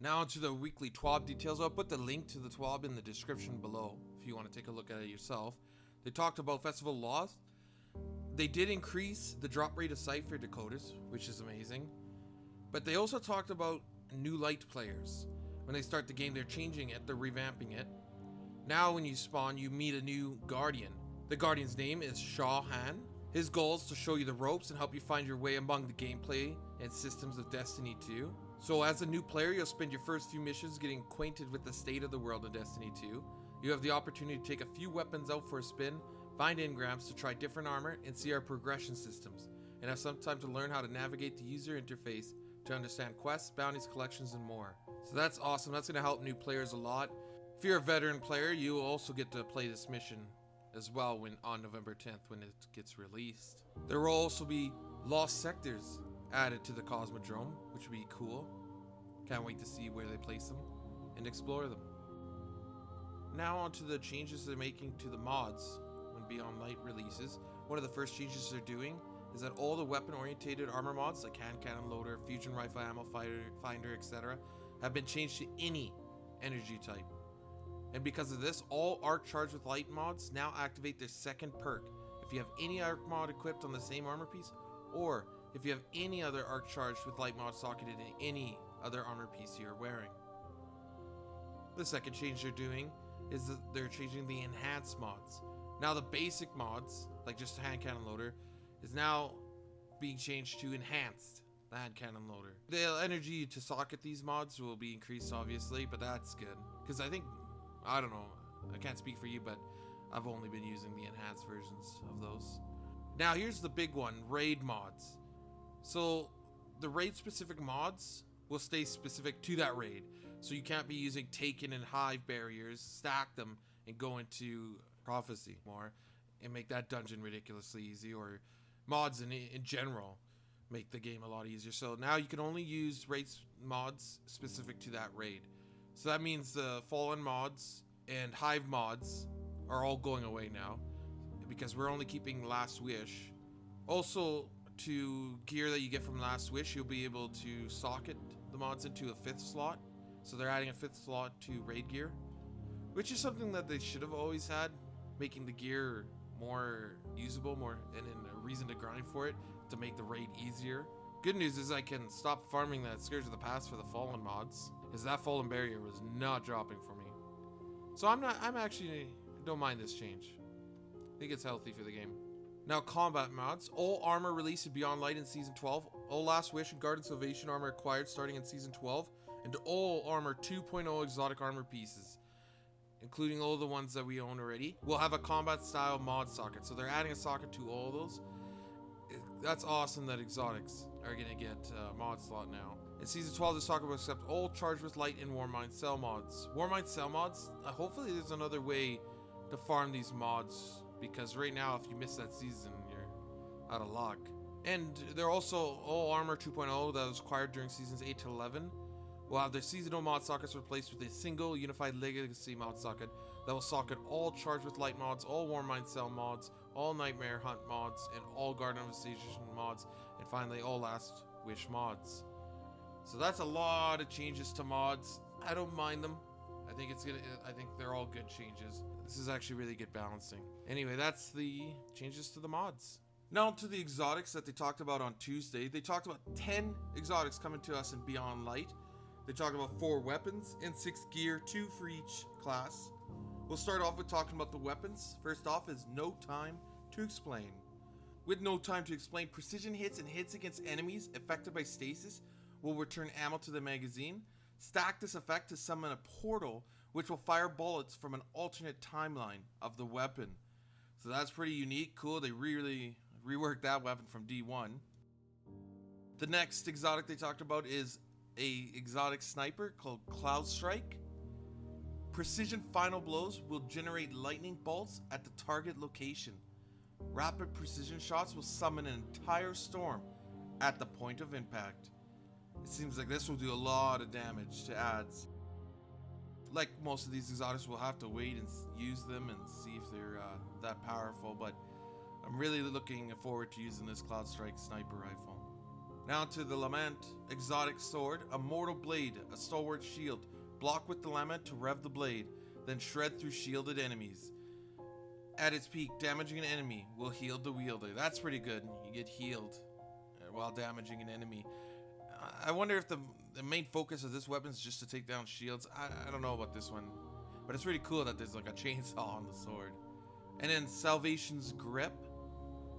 Now onto the weekly TWAB details. I'll put the link to the TWAB in the description below if you want to take a look at it yourself. They talked about festival laws. They did increase the drop rate of Cypher decoders, which is amazing. But they also talked about new light players. When they start the game, they're changing it, they're revamping it. Now when you spawn, you meet a new Guardian. The Guardian's name is Shah Han. His goal is to show you the ropes and help you find your way among the gameplay and systems of Destiny 2. So as a new player, you'll spend your first few missions getting acquainted with the state of the world in Destiny 2. You have the opportunity to take a few weapons out for a spin, find engrams to try different armor, and see our progression systems, and have some time to learn how to navigate the user interface to understand quests, bounties, collections, and more. So that's awesome. That's going to help new players a lot. If you're a veteran player, you will also get to play this mission as well on November 10th when it gets released. There will also be lost sectors added to the Cosmodrome, which would be cool. Can't wait to see where they place them and explore them. Now on to the changes they're making to the mods when Beyond Light releases. One of the first changes they're doing is that all the weapon-orientated armor mods like hand cannon loader, fusion rifle ammo finder, etc. have been changed to any energy type. And because of this, all arc charged with light mods now activate their second perk if you have any arc mod equipped on the same armor piece, or if you have any other arc charged with light mod socketed in any other armor piece you're wearing. The second change they're doing is that they're changing the enhanced mods. Now the basic mods, like just hand cannon loader, is now being changed to enhanced, the hand cannon loader. The energy to socket these mods will be increased obviously, but that's good. Because I don't know, I can't speak for you, but I've only been using the enhanced versions of those. Now here's the big one, raid mods. So the raid specific mods will stay specific to that raid. So you can't be using Taken and Hive barriers, stack them, and go into Prophecy more, and make that dungeon ridiculously easy, or mods in general make the game a lot easier. So now you can only use raid mods specific to that raid. So that means the Fallen mods and Hive mods are all going away now, because we're only keeping Last Wish. Also, to gear that you get from Last Wish, you'll be able to socket the mods into a 5th slot. So they're adding a 5th slot to raid gear, which is something that they should have always had, making the gear more usable, and a reason to grind for it, to make the raid easier. Good news is I can stop farming that Scourge of the Past for the Fallen mods, because that Fallen barrier was not dropping for me. So I'm actually don't mind this change. I think it's healthy for the game. Now combat mods. All armor released in Beyond Light in Season 12. All Last Wish and Guard Salvation armor acquired starting in Season 12. And all Armor 2.0 exotic armor pieces, including all the ones that we own already, will have a combat style mod socket. So they're adding a socket to all those. That's awesome that exotics are gonna get a mod slot now. In Season 12, this socket will accept all Charged with Light and Warmind Cell mods. Warmind Cell mods, hopefully there's another way to farm these mods, because right now if you miss that season, you're out of luck. And they're also all Armor 2.0 that was acquired during Seasons 8 to 11 will have their seasonal mod sockets replaced with a single unified legacy mod socket that will socket all Charged with Light mods, all Warmind Cell mods, all Nightmare Hunt mods, and all Garden of Ascension mods, and finally all Last Wish mods. So that's a lot of changes to mods. I don't mind them. I think they're all good changes. This is actually really good balancing. Anyway, that's the changes to the mods. Now to the exotics that they talked about on Tuesday. They talked about 10 exotics coming to us in Beyond Light. They talked about 4 weapons and 6 gear, 2 for each class. We'll start off with talking about the weapons. First off is No Time to Explain. With No Time to Explain, precision hits and hits against enemies affected by stasis will return ammo to the magazine. Stack this effect to summon a portal which will fire bullets from an alternate timeline of the weapon. So that's pretty unique, cool. They really reworked that weapon from D1. The next exotic they talked about is a exotic sniper called Cloud Strike. Precision final blows will generate lightning bolts at the target location. Rapid precision shots will summon an entire storm at the point of impact. It seems like this will do a lot of damage to adds. Like most of these exotics, we'll have to wait and use them and see if they're that powerful, but I'm really looking forward to using this Cloud Strike sniper rifle. Now to the Lament exotic sword, a mortal blade, a stalwart shield. Block with the Lament to rev the blade, then shred through shielded enemies. At its peak, damaging an enemy will heal the wielder. That's pretty good. You get healed while damaging an enemy. I wonder if the main focus of this weapon is just to take down shields. I don't know about this one, but it's really cool that there's like a chainsaw on the sword. And then Salvation's Grip.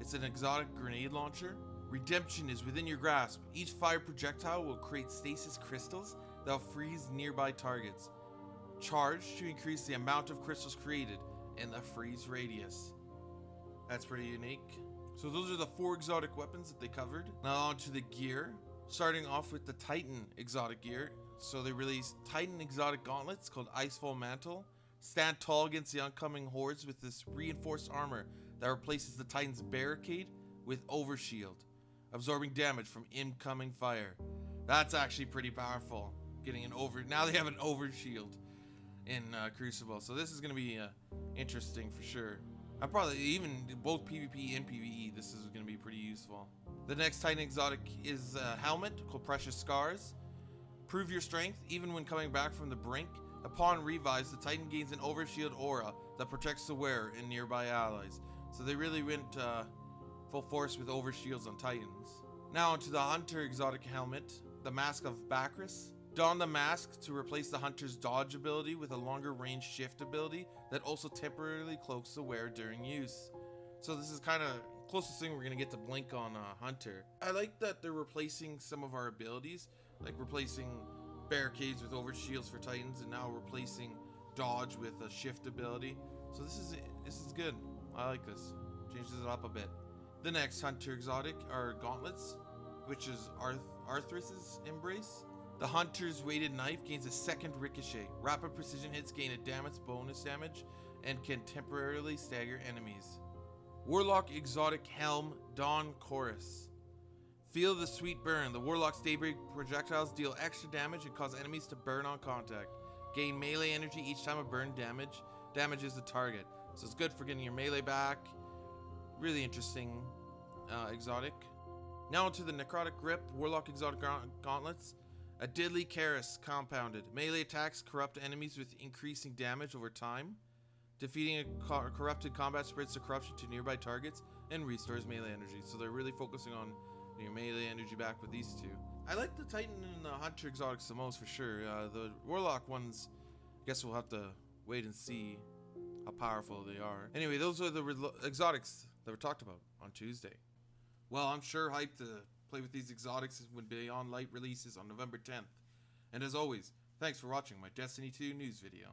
It's an exotic grenade launcher. Redemption is within your grasp. Each fire projectile will create stasis crystals that will freeze nearby targets. Charge to increase the amount of crystals created and the freeze radius. That's pretty unique. So those are the 4 exotic weapons that they covered. Now on to the gear. Starting off with the Titan exotic gear. So they released Titan exotic gauntlets called Icefall Mantle. Stand tall against the oncoming hordes with this reinforced armor that replaces the Titan's barricade with overshield, absorbing damage from incoming fire. That's actually pretty powerful. Getting an now they have an overshield in Crucible, so this is going to be interesting for sure. I probably even both PvP and PvE, this is going to be pretty useful. The next Titan exotic is a helmet called Precious Scars. Prove your strength even when coming back from the brink. Upon revives, the Titan gains an overshield aura that protects the wearer and nearby allies. So they really went full force with overshields on Titans. Now onto the Hunter exotic helmet, the Mask of Bacchus. Don the mask to replace the Hunter's dodge ability with a longer range shift ability that also temporarily cloaks the wearer during use. So this is kind of closest thing we're gonna get to Blink on Hunter. I like that they're replacing some of our abilities, like replacing barricades with overshields for Titans, and now replacing dodge with a shift ability. So this is good. I like this. Changes it up a bit. The next Hunter exotic are gauntlets, which is ARTHRYS'S Embrace. The Hunter's weighted knife gains a second ricochet. Rapid precision hits gain a bonus damage and can temporarily stagger enemies. Warlock exotic helm Dawn Chorus. Feel the sweet burn. The Warlock's Daybreak projectiles deal extra damage and cause enemies to burn on contact. Gain melee energy each time a burn damages the target. So it's good for getting your melee back. Really interesting exotic. Now onto the Necrotic Grip, Warlock exotic gauntlets. A deadly Charis compounded. Melee attacks corrupt enemies with increasing damage over time. Defeating a corrupted combat spreads the corruption to nearby targets and restores melee energy. So they're really focusing on your melee energy back with these two. I like the Titan and the Hunter exotics the most for sure. The Warlock ones, I guess we'll have to wait and see how powerful they are. Anyway, those are the exotics that were talked about on Tuesday. Well, I'm sure hyped to play with these exotics when Beyond Light releases on November 10th. And as always, thanks for watching my Destiny 2 news video.